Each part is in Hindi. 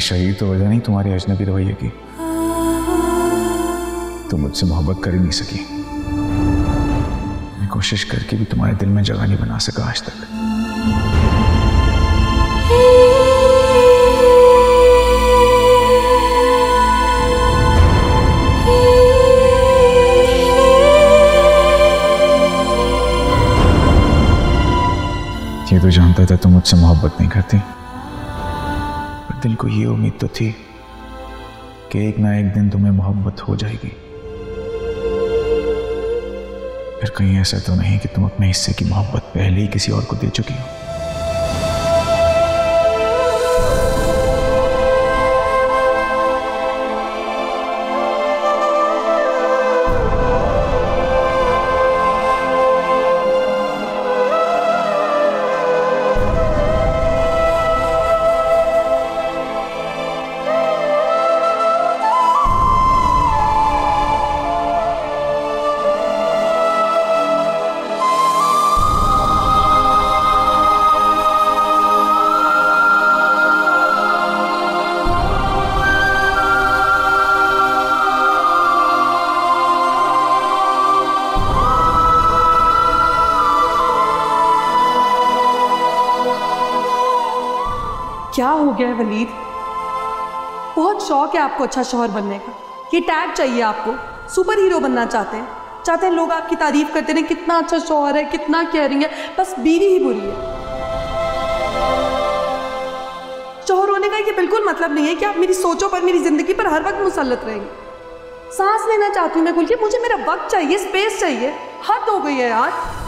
शरीर तो वजह नहीं तुम्हारे अजनबी रवैये की। तुम मुझसे मोहब्बत कर ही नहीं सकी। मैं कोशिश करके भी तुम्हारे दिल में जगह नहीं बना सका आज तक। ये तो जानता था तुम मुझसे मोहब्बत नहीं करती, पर दिल को ये उम्मीद तो थी कि एक ना एक दिन तुम्हें मोहब्बत हो जाएगी। फिर कहीं ऐसा तो नहीं कि तुम अपने हिस्से की मोहब्बत पहले ही किसी और को दे चुकी हो। क्या हो गया है वलीद? बहुत शौक है आपको अच्छा शौहर बनने का, ये टैग चाहिए आपको, सुपर हीरो बनना चाहते हैं लोग आपकी तारीफ करते रहे, कितना अच्छा शौहर है, कितना केयरिंग है, बस बीवी ही बुरी है। शौहर होने का ये बिल्कुल मतलब नहीं है कि आप मेरी सोचों पर, मेरी जिंदगी पर हर वक्त मुसल्लत रहेंगे। सांस लेना चाहती हूँ मैं खुल के, मुझे मेरा वक्त चाहिए, स्पेस चाहिए। हद हो गई है यार।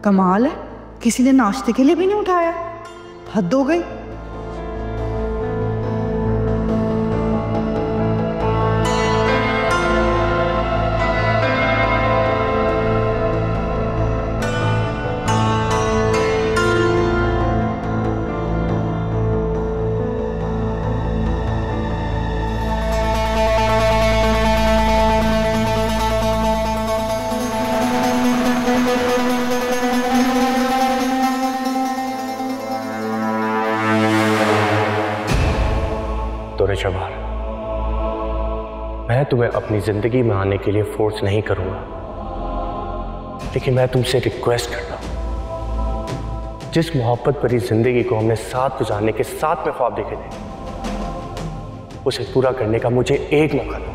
कमाल है, किसी ने नाश्ते के लिए भी नहीं उठाया। हद हो गई। तोरे शबार, मैं तुम्हें अपनी जिंदगी में आने के लिए फोर्स नहीं करूंगा, लेकिन मैं तुमसे रिक्वेस्ट करता हूं, जिस मोहब्बत भरी जिंदगी को हमने साथ गुजारने के साथ में ख्वाब देखे थे, उसे पूरा करने का मुझे एक मौका दो।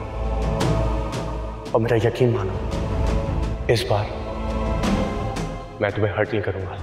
और मेरा यकीन मानो, इस बार मैं तुम्हें हर्ट नहीं करूंगा।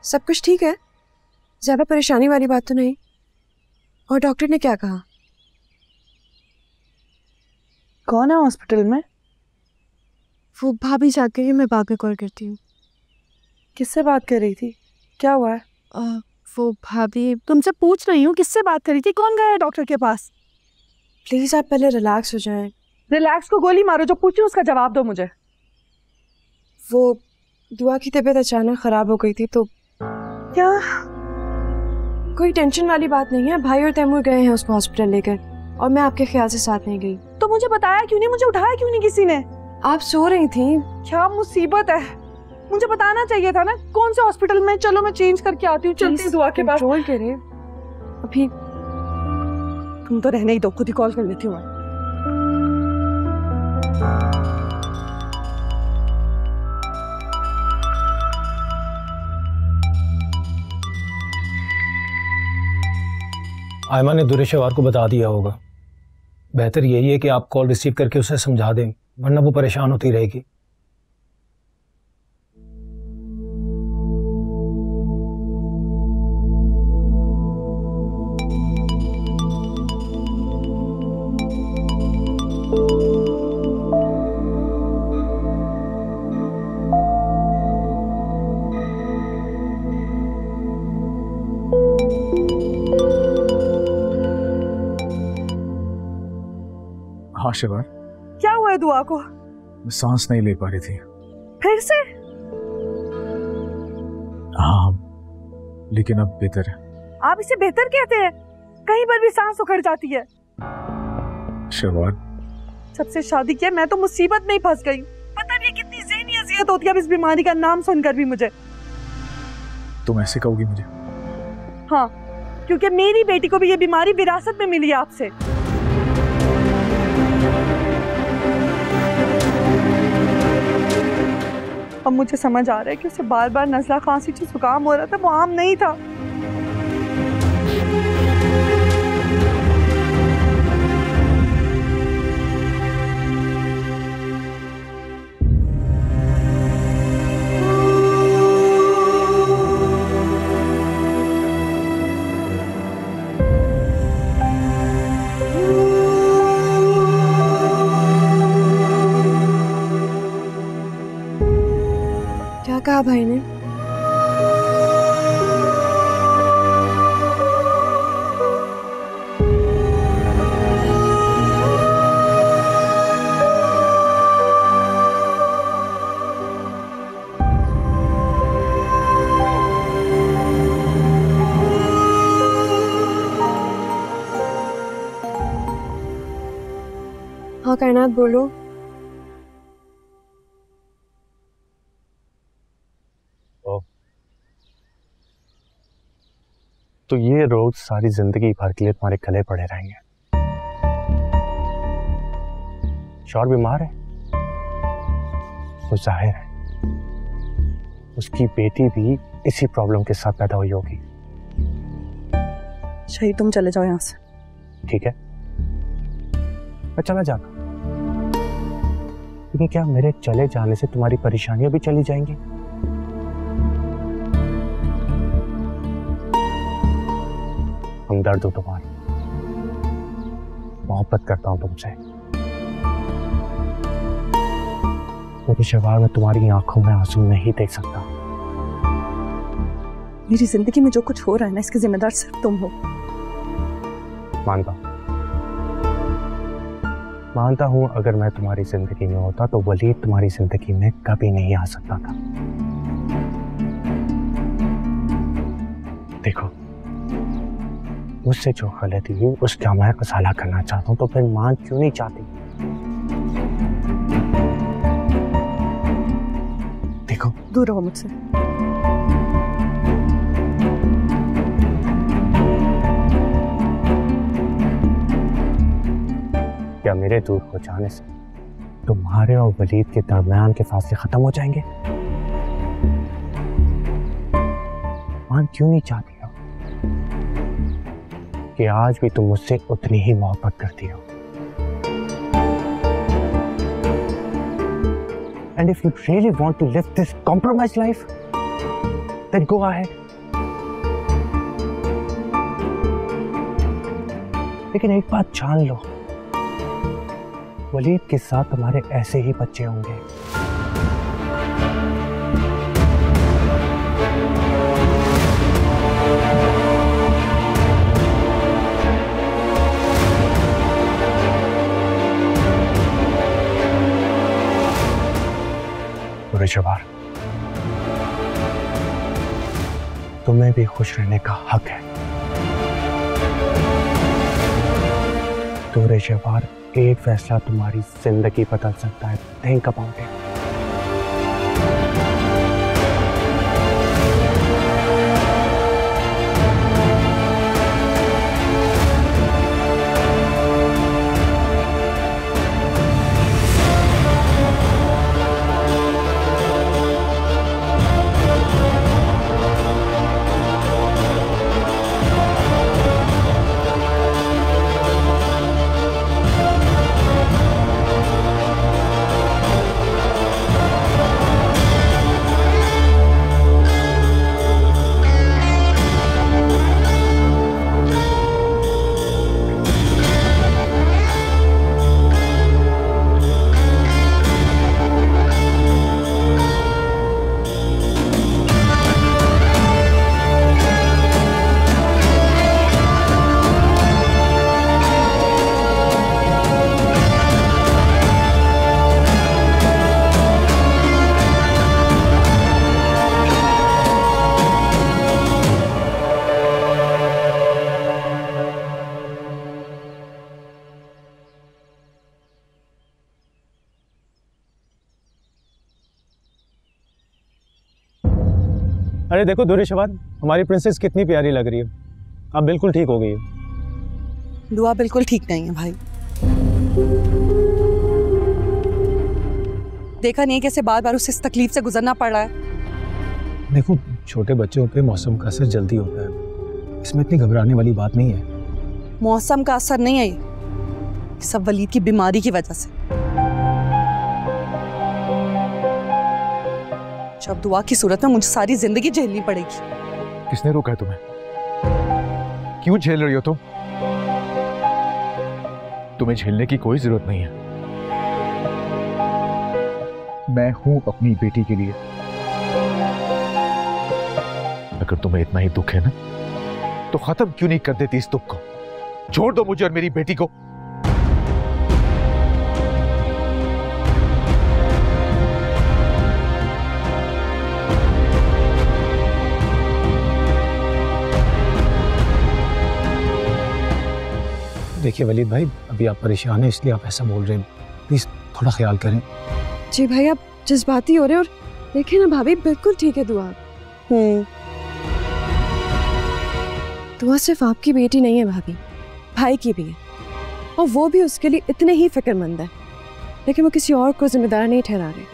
सब कुछ ठीक है? ज्यादा परेशानी वाली बात तो नहीं? और डॉक्टर ने क्या कहा? कौन है हॉस्पिटल में? वो भाभी जाके ही, मैं बाद में कॉल करती हूँ। किससे बात कर रही थी? क्या हुआ है? वो भाभी, तुमसे पूछ रही हूँ किससे बात करी थी, कौन गया है डॉक्टर के पास? प्लीज आप पहले रिलैक्स हो जाएं। रिलैक्स को गोली मारो, जो पूछूं उसका जवाब दो मुझे। वो दुआ की तबीयत अचानक खराब हो गई थी तो। क्या? कोई टेंशन वाली बात नहीं है, भाई और तैमूर गए हैं उसको हॉस्पिटल लेकर, और मैं आपके ख्याल से साथ नहीं गई। तो मुझे बताया क्यों नहीं, मुझे उठाया क्यों नहीं किसी ने? आप सो रही थी। क्या मुसीबत है, मुझे बताना चाहिए था ना। कौन से हॉस्पिटल में? चलो मैं चेंज करके आती हूँ, चलती हूँ दुआ के पास। कंट्रोल करे अभी। तुम तो रहने ही दो, खुद ही कॉल कर लेती हूँ मैं। आयमा ने दुरेशवार को बता दिया होगा। बेहतर यही है कि आप कॉल रिसीव करके उसे समझा दें, वरना वो परेशान होती रहेगी। हाँ शिवार, क्या हुआ है दुआ को? सांस नहीं ले पा रही थी। फिर से? हाँ, लेकिन अब बेहतर है। आप इसे बेहतर कहते हैं? कहीं पर भी सांस उखड़ जाती है। शिवार, जब से शादी किया मैं तो मुसीबत में ही फंस गई। पता नहीं कितनी ज़हनी अज़ियत होती है अब इस बीमारी का नाम सुनकर भी मुझे। तुम ऐसे कहोगी मुझे? हाँ, क्योंकि मेरी बेटी को भी ये बीमारी विरासत में मिली है आपसे। अब मुझे समझ आ रहा है कि उसे बार बार नज़ला, खांसी, जुकाम हो रहा था, वो आम नहीं था। क्या कहा भाई ने? हाँ कायनात बोलो। तो ये रोज सारी जिंदगी भर के लिए तुम्हारे गले पड़े रहेंगे। शौहर बीमार है तो जाहिर है उसकी बेटी भी इसी प्रॉब्लम के साथ पैदा हुई होगी। शहीद तुम चले जाओ यहाँ से। ठीक है, मैं चला जाता, लेकिन क्या मेरे चले जाने से तुम्हारी परेशानियां भी चली जाएंगी? हमदर्द हो तुम्हारी, मोहब्बत करता हूं तुमसे, क्योंकि शिवार में तुम्हारी आंखों में आंसू नहीं देख सकता। मेरी जिंदगी में जो कुछ हो रहा है ना, इसके जिम्मेदार सिर्फ तुम हो। मानता हूं अगर मैं तुम्हारी जिंदगी में होता तो वलीद तुम्हारी जिंदगी में कभी नहीं आ सकता था। देखो, मुझसे जो गलती हुई उसका मैं असाला करना चाहता हूं, तो फिर मान क्यों नहीं चाहती? देखो, दूर रहो मुझसे। क्या मेरे दूर हो जाने से तुम्हारे और वलीद के दरमियान के फासले खत्म हो जाएंगे? मान क्यों नहीं चाहती हो कि आज भी तुम मुझसे उतनी ही मोहब्बत करती हो? And if you really want to live this compromised life, then go ahead. लेकिन एक बात जान लो, वलीद के साथ तुम्हारे ऐसे ही बच्चे होंगे। शबार, तुम्हें भी खुश रहने का हक है। तो शबार, एक फैसला तुम्हारी जिंदगी बदल सकता है। Think about it. अरे देखो दूरी शबार, हमारी प्रिंसेस कितनी प्यारी लग रही है। अब बिल्कुल ठीक हो गई है। दुआ बिल्कुल ठीक नहीं है भाई। देखा नहीं कैसे बार बार उसे इस तकलीफ से गुजरना पड़ रहा है। देखो, छोटे बच्चों पे मौसम का असर जल्दी होता है, इसमें इतनी घबराने वाली बात नहीं है। मौसम का असर नहीं है, ये सब वलीद की बीमारी की वजह से। अब दुआ की सूरत में मुझे सारी जिंदगी झेलनी पड़ेगी। किसने रोका है तुम्हें? क्यों झेल रही हो तुम? तुम्हें झेलने की कोई जरूरत नहीं है। मैं हूं अपनी बेटी के लिए। अगर तुम्हें इतना ही दुख है ना, तो खत्म क्यों नहीं कर देती इस दुख को? छोड़ दो मुझे और मेरी बेटी को। देखिए वलीद भाई, अभी आप परेशान हैं इसलिए आप ऐसा बोल रहे हैं, प्लीज थोड़ा ख्याल करें। जी भाई, आप जज्बाती हो रहे हैं। और देखिए ना भाभी, बिल्कुल ठीक है दुआ। दुआ सिर्फ आपकी बेटी नहीं है भाभी, भाई की भी है, और वो भी उसके लिए इतने ही फिक्रमंद है, लेकिन वो किसी और को जिम्मेदार नहीं ठहरा रहे।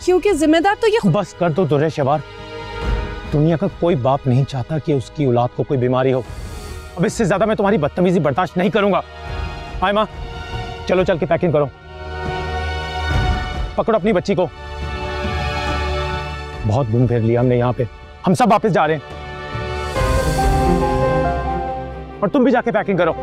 क्योंकि जिम्मेदार तो ये बस कर दो दुर्रे शबार। दुनिया का कोई बाप नहीं चाहता कि उसकी औलाद को कोई बीमारी हो। अब इससे ज्यादा मैं तुम्हारी बदतमीजी बर्दाश्त नहीं करूंगा। आए माँ, चलो चल के पैकिंग करो। पकड़ो अपनी बच्ची को। बहुत घूम फिर लिया हमने यहाँ पे, हम सब वापस जा रहे हैं। और तुम भी जाके पैकिंग करो।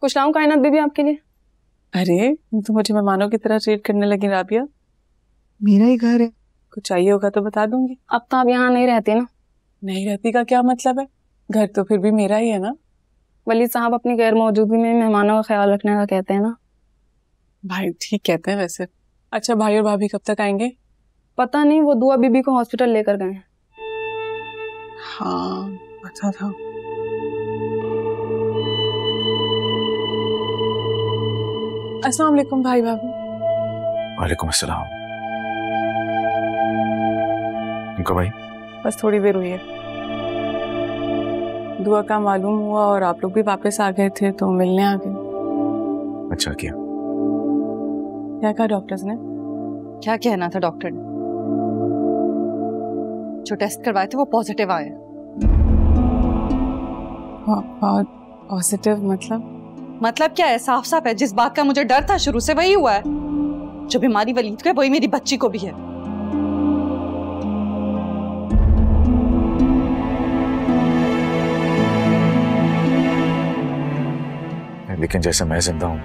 कुछ लाऊं कायनात बीबी आपके लिए? अरे तुम तो मुझे मेहमानों की तरह ट्रीट करने लगी राबिया। मेरा ही घर है। कुछ चाहिए होगा तो बता दूंगी। अब तो आप यहाँ नहीं रहती ना। नहीं रहती का क्या मतलब है? घर तो फिर भी मेरा ही है ना। वली साहब अपनी गैर मौजूदगी में मेहमानों का ख्याल रखने का कहते हैं ना। भाई ठीक कहते हैं वैसे। अच्छा भाई और भाभी कब तक आएंगे? पता नहीं, वो दुआ बीबी को हॉस्पिटल लेकर गए हैं। हाँ अच्छा था। अस्सलाम वालेकुम भाई भाभी। वालेकुम अस्सलाम। इनको भाई बस थोड़ी देर हुई है। दुआ का मालूम हुआ और आप लोग भी वापस आ गए थे तो मिलने आ गए। अच्छा किया। क्या कहा डॉक्टर्स ने? क्या कहना था डॉक्टर ने? जो टेस्ट करवाए थे वो पॉजिटिव आए। पॉजिटिव मतलब? मतलब क्या है? साफ साफ है, जिस बात का मुझे डर था शुरू से वही हुआ है। जो बीमारी वलीद को है वही मेरी बच्ची को भी है। लेकिन जैसे मैं जिंदा हूं,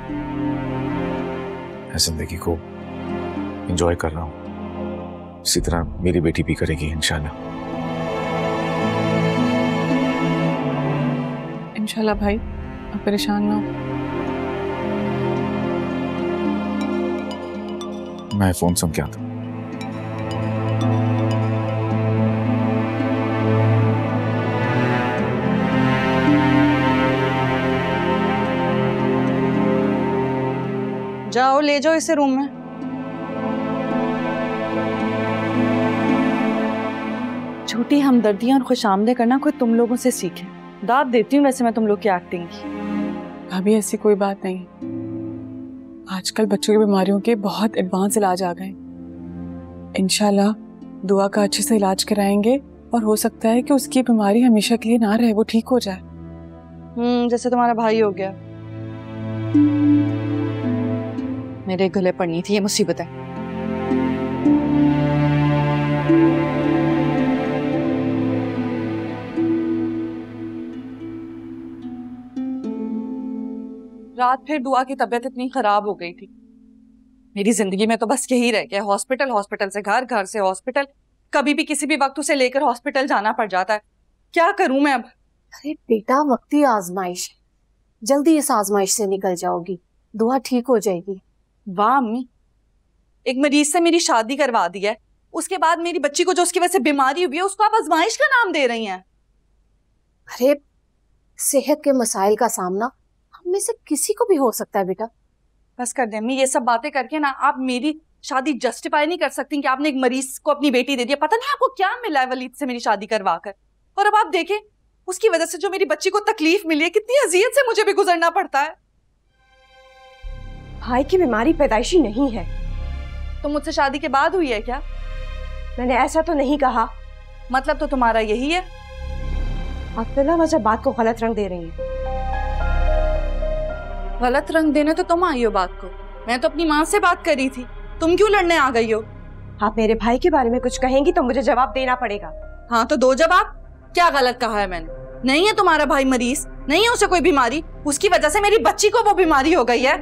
मैं जिंदगी को एंजॉय कर रहा हूं, इसी तरह मेरी बेटी भी करेगी इंशाल्लाह। इंशाल्लाह भाई, आप परेशान ना हो। मैं फोन सुन के आता हूं। जाओ ले जाओ इसे रूम में। झूठी हमदर्दियां और खुशामदे करना कोई तुम लोगों से सीखे। दाद देती हूँ वैसे मैं तुम लोग की एक्टिंग की। भाभी ऐसी कोई बात नहीं। आजकल बच्चों की बीमारियों के बहुत एडवांस इलाज आ गए। इंशाल्लाह दुआ का अच्छे से इलाज कराएंगे और हो सकता है कि उसकी बीमारी हमेशा के लिए ना रहे, वो ठीक हो जाए। जैसे तुम्हारा भाई हो गया। मेरे गले पड़नी थी ये मुसीबतें। रात फिर दुआ की तबीयत इतनी खराब हो गई थी। मेरी जिंदगी में तो बस यही रह गया, हॉस्पिटल, हॉस्पिटल से घर, घर से हॉस्पिटल। कभी भी किसी भी वक्त उसे लेकर हॉस्पिटल जाना पड़ जाता है। क्या करूं मैं अब? अरे बेटा, वक्ती आजमाइश है, जल्दी इस आजमाइश से निकल जाओगी, दुआ ठीक हो जाएगी। वाह अम्मी, एक मरीज से मेरी शादी करवा दी है, उसके बाद मेरी बच्ची को जो उसकी वजह से बीमारी हुई है उसको आप आजमाइश का नाम दे रही हैं। अरे सेहत के मसाइल का सामना हम में से किसी को भी हो सकता है बेटा। बस कर दे अम्मी, ये सब बातें करके ना आप मेरी शादी जस्टिफाई नहीं कर सकती कि आपने एक मरीज को अपनी बेटी दे दिया। पता नहीं आपको क्या मिला है वलीद से मेरी शादी करवा कर। और अब आप देखें उसकी वजह से जो मेरी बच्ची को तकलीफ मिली है, कितनी अजियत से मुझे भी गुजरना पड़ता है। भाई की बीमारी पैदाइशी नहीं है। तो मुझसे शादी के बाद हुई है क्या? मैंने ऐसा तो नहीं कहा। मतलब तो तुम्हारा यही है? आप बिला वजह बात को गलत रंग दे रही हैं। गलत रंग देने तो तुम आई हो बात को। मैं तो अपनी माँ से बात कर रही थी, तुम क्यों लड़ने आ गई हो? आप मेरे भाई के बारे में कुछ कहेंगी तो मुझे जवाब देना पड़ेगा। हाँ तो दो जवाब। क्या गलत कहा है मैंने? नहीं है तुम्हारा भाई मरीज, नहीं है उसे कोई बीमारी, उसकी वजह से मेरी बच्ची को वो बीमारी हो गई है।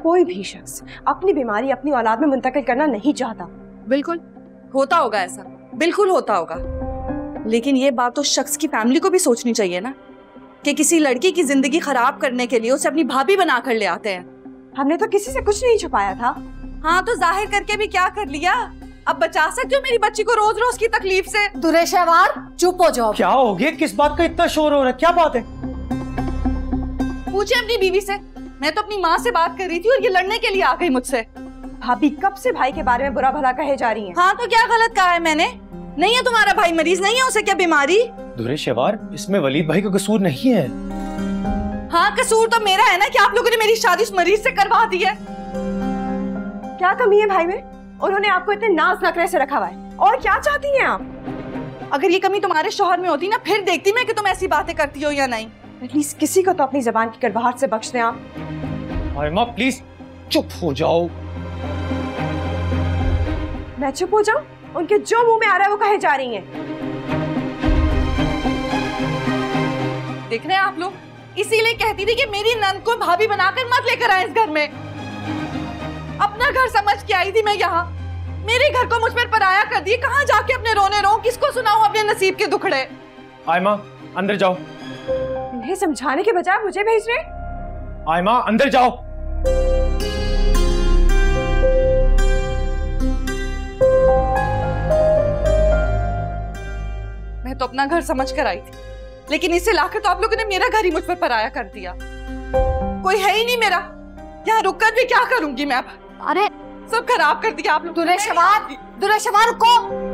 कोई भी शख्स अपनी बीमारी अपनी औलाद में मुंतकिल करना नहीं चाहता। बिल्कुल होता होगा ऐसा, बिल्कुल होता होगा, लेकिन ये बात तो शख्स की फैमिली को भी सोचनी चाहिए ना, कि किसी लड़की की जिंदगी खराब करने के लिए उसे अपनी भाभी बना कर ले आते हैं। हमने तो किसी से कुछ नहीं छुपाया था। हाँ तो जाहिर करके भी क्या कर लिया? अब बचा सकते हो मेरी बच्ची को रोज रोज की तकलीफ से? दुरेशवार चुप हो जाओ। क्या हो गया? किस बात का इतना शोर हो रहा है? क्या बात है? पूछे अपनी बीवी से। मैं तो अपनी माँ से बात कर रही थी और ये लड़ने के लिए आ गई मुझसे। भाभी कब से भाई के बारे में बुरा भला कहे जा रही हैं? हाँ तो क्या गलत कहा है मैंने? नहीं है तुम्हारा भाई मरीज, नहीं है उसे क्या बीमारी? दुरेशवार, इसमें वलीद भाई का कसूर नहीं है। हाँ कसूर तो मेरा है ना कि आप लोगों ने मेरी शादी उस मरीज से करवा दी है। क्या कमी है भाई में? उन्होंने आपको इतने नाज नखरे से रखा हुआ है, और क्या चाहती हैं आप? अगर ये कमी तुम्हारे शौहर में होती ना, फिर देखती मैं कि तुम ऐसी बातें करती हो या नहीं। एटलीस्ट किसी को तो अपनी जबान की कड़वाहट से बख्श दें आप। आयमा प्लीज चुप हो जाओ। मैं चुप हो जाऊं? उनके जो मुंह में आ रहा है वो कहे जा रही हैं। देख रहे हैं आप लोग, इसीलिए कहती थी कि मेरी नंद को भाभी बनाकर मत लेकर आए इस घर में। अपना घर समझ के आई थी मैं यहाँ, मेरे घर को मुझ पर पराया कर दिए। कहाँ जाके अपने रोने रो, किसको सुनाऊं अपने नसीब के दुखड़े? आयमा अंदर जाओ। इन्हें समझाने के बजाय मुझे भेज रहे? आयमा अंदर जाओ। मैं तो अपना घर समझ कर आई थी, लेकिन इसे लाकर तो आप लोगों ने मेरा घर ही मुझ पर पराया कर दिया। कोई है ही नहीं मेरा, यहाँ रुककर भी क्या करूंगी मैं अब? अरे सब खराब कर दिया आप लोग। दुरेशवार रुको।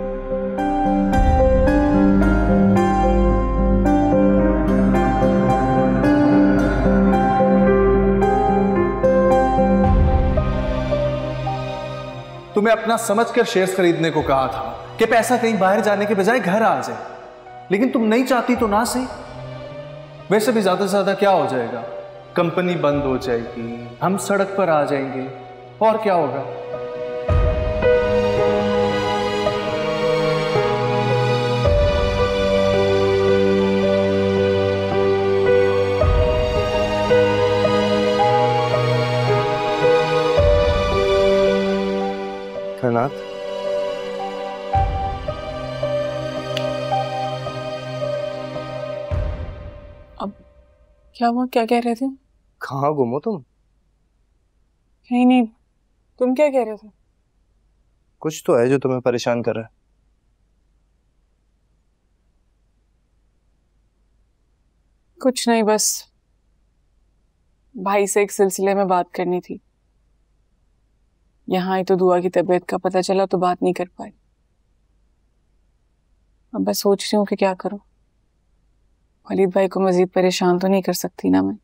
तुम्हें अपना समझकर शेयर्स खरीदने को कहा था कि पैसा कहीं बाहर जाने के बजाय घर आ जाए, लेकिन तुम नहीं चाहती तो ना सही। वैसे भी ज्यादा से ज्यादा क्या हो जाएगा? कंपनी बंद हो जाएगी, हम सड़क पर आ जाएंगे, और क्या होगा? करनाथ, अब क्या हुआ? क्या कह रहे थे? कहाँ गुम हो तुम? नहीं नहीं, तुम क्या कह रहे थे? कुछ तो है जो तुम्हें परेशान कर रहा है। कुछ नहीं, बस भाई से एक सिलसिले में बात करनी थी। यहाँ आई तो दुआ की तबीयत का पता चला तो बात नहीं कर पाई। अब बस सोच रही हूँ कि क्या करूँ। वलीद भाई को मजीद परेशान तो नहीं कर सकती ना मैं।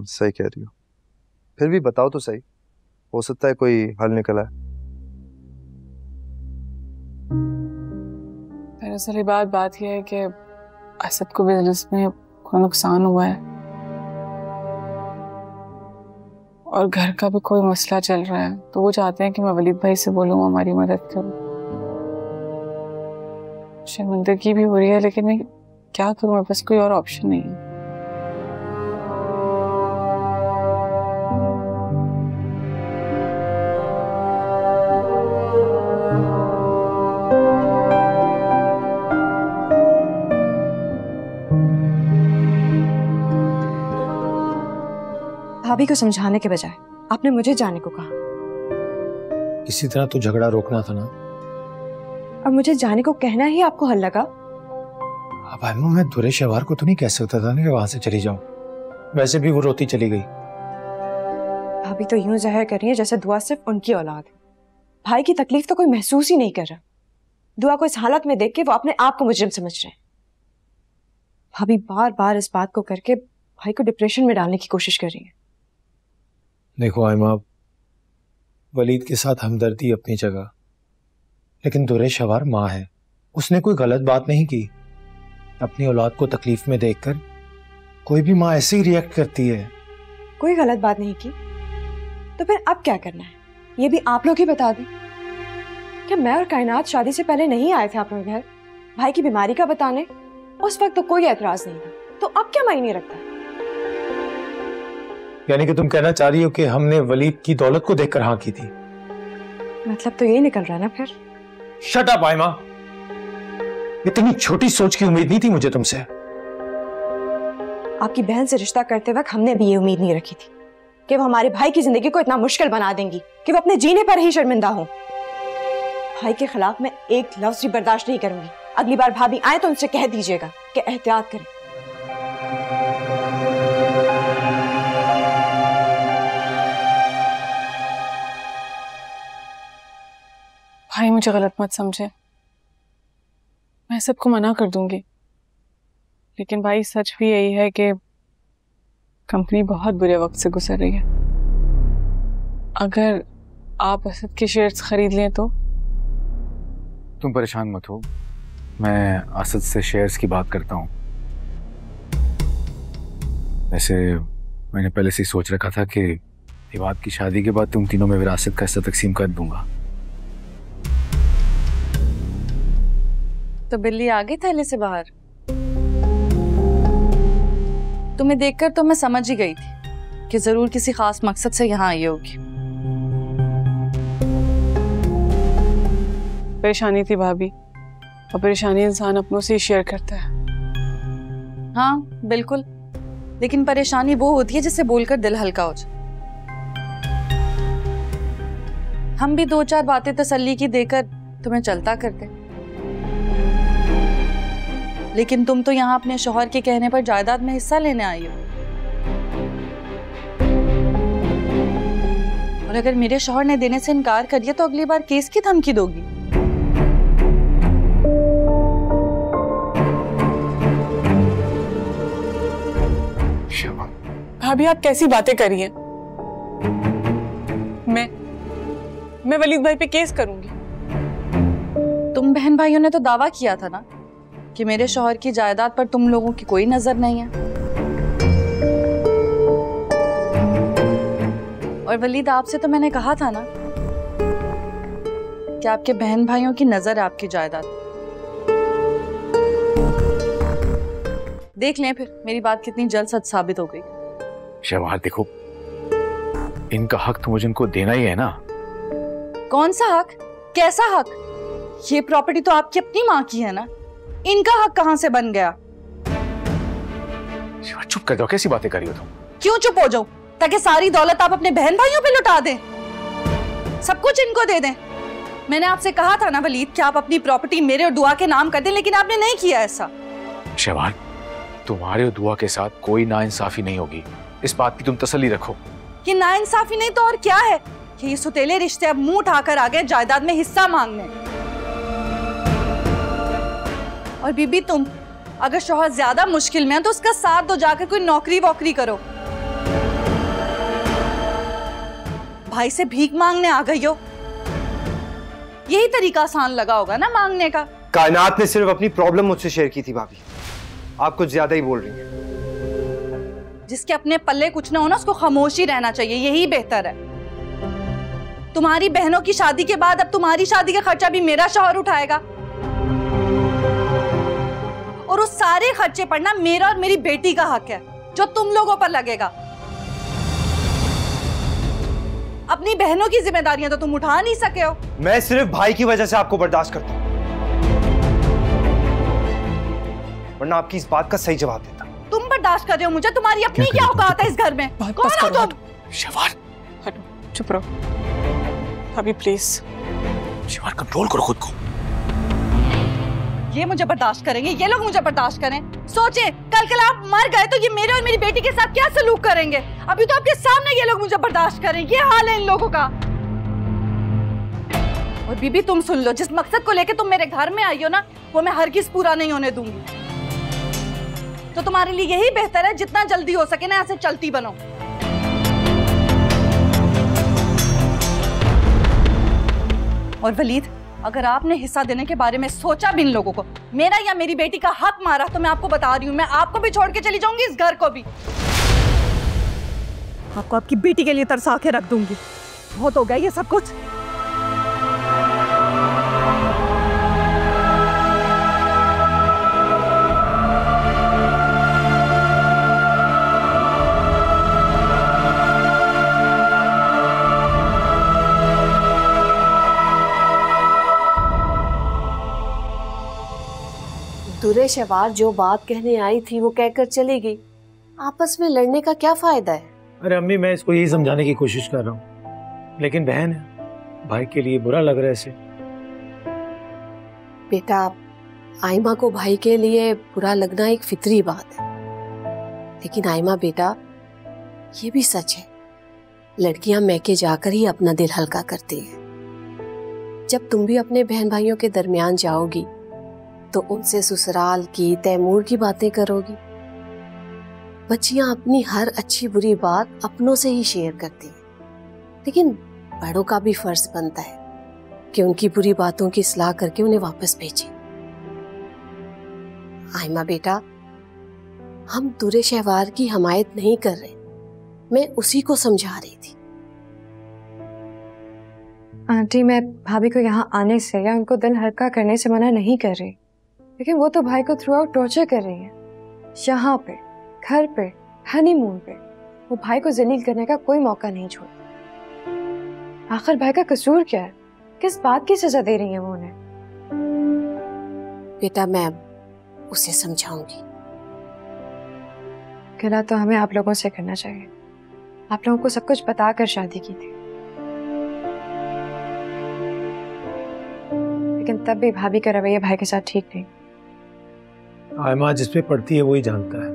सही कह रही हो। फिर भी बताओ तो सही, हो सकता है कोई हल निकला है। दरअसल बात यह है कि असद को बिजनेस में कोई नुकसान हुआ है और घर का भी कोई मसला चल रहा है, तो वो चाहते हैं कि मैं वलीद भाई से बोलूँ हमारी मदद करूँ। शर्मिंदगी भी हो रही है, लेकिन मैं क्या करूँ? मेरे पास कोई और ऑप्शन नहीं है। भाभी को समझाने के बजाय आपने मुझे जाने को कहा। इसी तरह तो झगड़ा रोकना था ना। और मुझे जाने को कहना ही आपको हल लगा? अब आयमा, मैं दुरेशवार को तो नहीं कह सकता था ना कि वहां से चली जाऊं। वैसे भी वो रोती चली गई। भाभी तो यूं जाहिर कर रही है जैसे दुआ सिर्फ उनकी औलाद है। भाई की तकलीफ तो कोई महसूस ही नहीं कर रहा। दुआ को इस हालत में देख के वो अपने आप को मुजरिम समझ रहे हैं। भाभी बार बार इस बात को करके भाई को डिप्रेशन में डालने की कोशिश कर रही है। देखो आयमा, वलीद के साथ हमदर्दी अपनी जगह, लेकिन दुर्रे शवार माँ है, उसने कोई गलत बात नहीं की। अपनी औलाद को तकलीफ में देखकर कोई भी माँ ऐसे ही रिएक्ट करती है। कोई गलत बात नहीं की तो फिर अब क्या करना है ये भी आप लोग ही बता दें। क्या मैं और कायनात शादी से पहले नहीं आए थे अपने घर भाई की बीमारी का बताने? उस वक्त तो कोई एतराज नहीं था, तो अब क्या मायने रखता है? यानी कि तुम कहना चाह रही हो कि हमने वलीद की दौलत को देखकर हाँ की थी? मतलब तो यही निकल रहा है ना फिर। शट अप आयमा, इतनी छोटी सोच की उम्मीद नहीं थी मुझे तुमसे। आपकी बहन से रिश्ता करते वक्त हमने भी ये उम्मीद नहीं रखी थी कि वो हमारे भाई की जिंदगी को इतना मुश्किल बना देंगी कि वो अपने जीने पर ही शर्मिंदा हो। भाई के खिलाफ मैं एक लफ्ज भी बर्दाश्त नहीं करूंगी। अगली बार भाभी आए तो उनसे कह दीजिएगा कि एहतियात करें। भाई मुझे गलत मत समझे, मैं सबको मना कर दूंगी, लेकिन भाई सच भी यही है कि कंपनी बहुत बुरे वक्त से गुजर रही है। अगर आप असद के शेयर्स खरीद लें तो? तुम परेशान मत हो, मैं असद से शेयर्स की बात करता हूँ। वैसे मैंने पहले से ही सोच रखा था कि इबाद की शादी के बाद तुम तीनों में विरासत का हिस्सा तकसीम कर दूंगा। तो बिल्ली आ गई थैले से बाहर। तुम्हें देखकर तो मैं समझ ही गई थी कि जरूर किसी खास मकसद से यहाँ आई होगी। परेशानी थी भाभी, और परेशानी इंसान अपनों से ही शेयर करता है। हाँ बिल्कुल, लेकिन परेशानी वो होती है जिसे बोलकर दिल हल्का हो जाए। हम भी 2-4 बातें तसल्ली की देकर तुम्हें चलता करते, लेकिन तुम तो यहाँ अपने शौहर के कहने पर जायदाद में हिस्सा लेने आई हो। और अगर मेरे शौहर ने देने से इनकार कर दिया तो अगली बार केस की धमकी दोगी। भाभी आप कैसी बातें करी हैं? मैं वलीद भाई पे केस करूंगी। तुम बहन भाइयों ने तो दावा किया था ना कि मेरे शौहर की जायदाद पर तुम लोगों की कोई नजर नहीं है। और वलीद आपसे तो मैंने कहा था ना कि आपके बहन भाइयों की नजर है आपकी जायदाद। देख लें फिर मेरी बात कितनी जल्द सच साबित हो गई। शहवार देखो, इनका हक तो मुझे इनको देना ही है ना। कौन सा हक? कैसा हक? ये प्रॉपर्टी तो आपकी अपनी माँ की है ना, इनका हक कहां से बन गया? चुप कर जाओ, कैसी बातें कर रही हो तुम? क्यों चुप हो जाऊं? ताकि सारी दौलत आप अपने बहन भाइयों पे लुटा दें, सब कुछ इनको दे दें। मैंने आपसे कहा था ना वलीद कि आप अपनी प्रॉपर्टी मेरे और दुआ के नाम कर दें, लेकिन आपने नहीं किया ऐसा। शहवार, तुम्हारे और दुआ के साथ कोई नाइंसाफी नहीं होगी, इस बात की तुम तसल्ली रखो। ये नाइंसाफी नहीं तो और क्या है कि ये सुतेले रिश्ते अब मुंह उठाकर आ गए जायदाद में हिस्सा मांगने। और बीबी तुम अगर शौहर ज्यादा मुश्किल में है तो उसका साथ दो, जाकर कोई नौकरी वोकरी करो। भाई से भीख मांगने आ गई हो, यही तरीका आसान लगा होगा ना मांगने का। कायनात ने सिर्फ अपनी प्रॉब्लम मुझसे शेयर की थी भाभी, आप कुछ ज्यादा ही बोल रही हैं। जिसके अपने पल्ले कुछ ना हो ना उसको खामोशी रहना चाहिए, यही बेहतर है। तुम्हारी बहनों की शादी के बाद अब तुम्हारी शादी का खर्चा भी मेरा शौहर उठाएगा, और उस सारे खर्चे पर ना मेरा और मेरी बेटी का हक है जो तुम लोगों पर लगेगा। अपनी बहनों की जिम्मेदारियां तो तुम उठा नहीं सके हो। मैं सिर्फ भाई की वजह से आपको बर्दाश्त करता हूं, वरना आपकी इस बात का सही जवाब देता। तुम बर्दाश्त कर रहे हो मुझे? तुम्हारी अपनी क्या औकात है इस घर में? कौन हो तुम? शहवार, हटो, चुप रहो अभी प्लीज। शहवार कंट्रोल करो खुद को। ये मुझे बर्दाश्त करेंगे, ये लोग मुझे बर्दाश्त करें? सोचें कल आप मर गए तो ये मेरे और मेरी बेटी के साथ क्या सलूक करेंगे। अभी तो आपके सामने ये लोग मुझे बर्दाश्त करें, ये हाल है इन लोगों का। और बीबी तुम सुन लो, जिस मकसद को लेकर तुम मेरे घर में आई हो ना, वो मैं हरगिज़ पूरा नहीं होने दूंगी। तो तुम्हारे लिए यही बेहतर है जितना जल्दी हो सके ना ऐसे चलती बनो। और वलीद, अगर आपने हिस्सा देने के बारे में सोचा भी इन लोगों को, मेरा या मेरी बेटी का हक मारा, तो मैं आपको बता रही हूँ, मैं आपको भी छोड़ के चली जाऊंगी, इस घर को भी। आपको आपकी बेटी के लिए तरसा के रख दूंगी। बहुत हो गया ये सब कुछ। दुरे शवार जो बात कहने आई थी वो कहकर चली गई। आपस में लड़ने का क्या फायदा है? अरे अम्मी, मैं इसको यही समझाने की कोशिश कर रहा हूँ, लेकिन बहन है, भाई के लिए बुरा लग रहा है इसे। बेटा, आयमा को भाई के लिए बुरा लगना एक फितरी बात है, लेकिन आयमा बेटा, ये भी सच है, लड़कियां मैके जाकर ही अपना दिल हल्का करती हैं। जब तुम भी अपने बहन भाइयों के दरमियान जाओगी तो उनसे ससुराल की, तैमूर की बातें करोगी। बच्चियां अपनी हर अच्छी बुरी बात अपनों से ही शेयर करती हैं, लेकिन बड़ों का भी फर्ज बनता है कि उनकी बुरी बातों की सलाह करके उन्हें वापस भेजें। आयमा बेटा, हम दुरे शहवार की हमायत नहीं कर रहे, मैं उसी को समझा रही थी। आंटी, मैं भाभी को यहाँ आने से या उनको दिल हल्का करने से मना नहीं कर रही, लेकिन वो तो भाई को थ्रू आउट टॉर्चर कर रही है। यहाँ पे, घर पे, हनीमून पे वो भाई को जलील करने का कोई मौका नहीं छोड़ती। आखिर भाई का कसूर क्या है? किस बात की सजा दे रही है वो उन्हें? बेटा, मैं उसे समझाऊंगी। गिला तो हमें आप लोगों से करना चाहिए। आप लोगों को सब कुछ बताकर शादी की थी, लेकिन तब भी भाभी का रवैया भाई के साथ ठीक नहीं। आयमा जिस पे पड़ती है वही जानता है।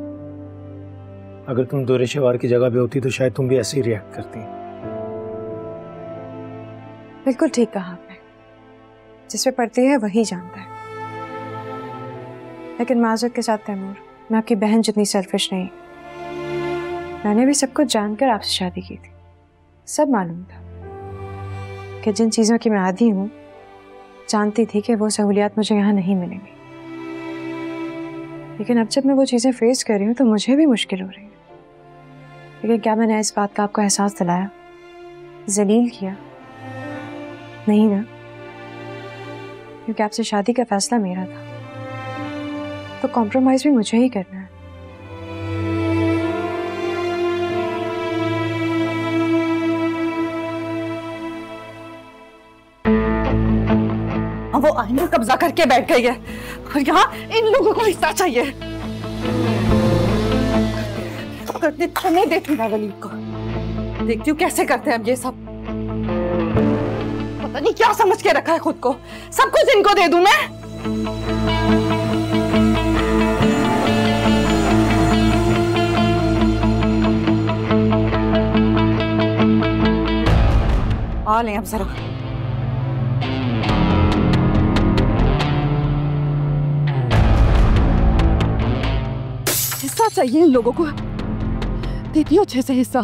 अगर तुम दुरे शवार की जगह पे होती तो शायद तुम भी ऐसे ही रिएक्ट करती। बिल्कुल ठीक कहा आपने, जिस पे पड़ती है वही जानता है। लेकिन माजरत के साथ तैमूर, मैं आपकी बहन जितनी सेल्फिश नहीं। मैंने भी सब कुछ जानकर आपसे शादी की थी। सब मालूम था कि जिन चीज़ों की मैं आदी हूँ, जानती थी कि वो सहूलियात मुझे यहाँ नहीं मिलेंगी। लेकिन अब जब मैं वो चीज़ें फेस कर रही हूँ तो मुझे भी मुश्किल हो रही है। लेकिन क्या मैंने इस बात का आपको एहसास दिलाया, जलील किया? नहीं ना, क्योंकि आपसे शादी का फैसला मेरा था, तो कॉम्प्रोमाइज भी मुझे ही करना है। वो आईना कब्जा करके बैठ गई है और यहाँ इन लोगों को हिस्सा चाहिए। करने देती मैं वलीद को, देखती हूँ कैसे करते हैं अब ये सब। पता नहीं क्या समझ के रखा है खुद को, सब कुछ इनको दे दूं मैं। आ लें अब जरा। हिस्सा चाहिए इन लोगों को, देती हो अच्छे से हिस्सा।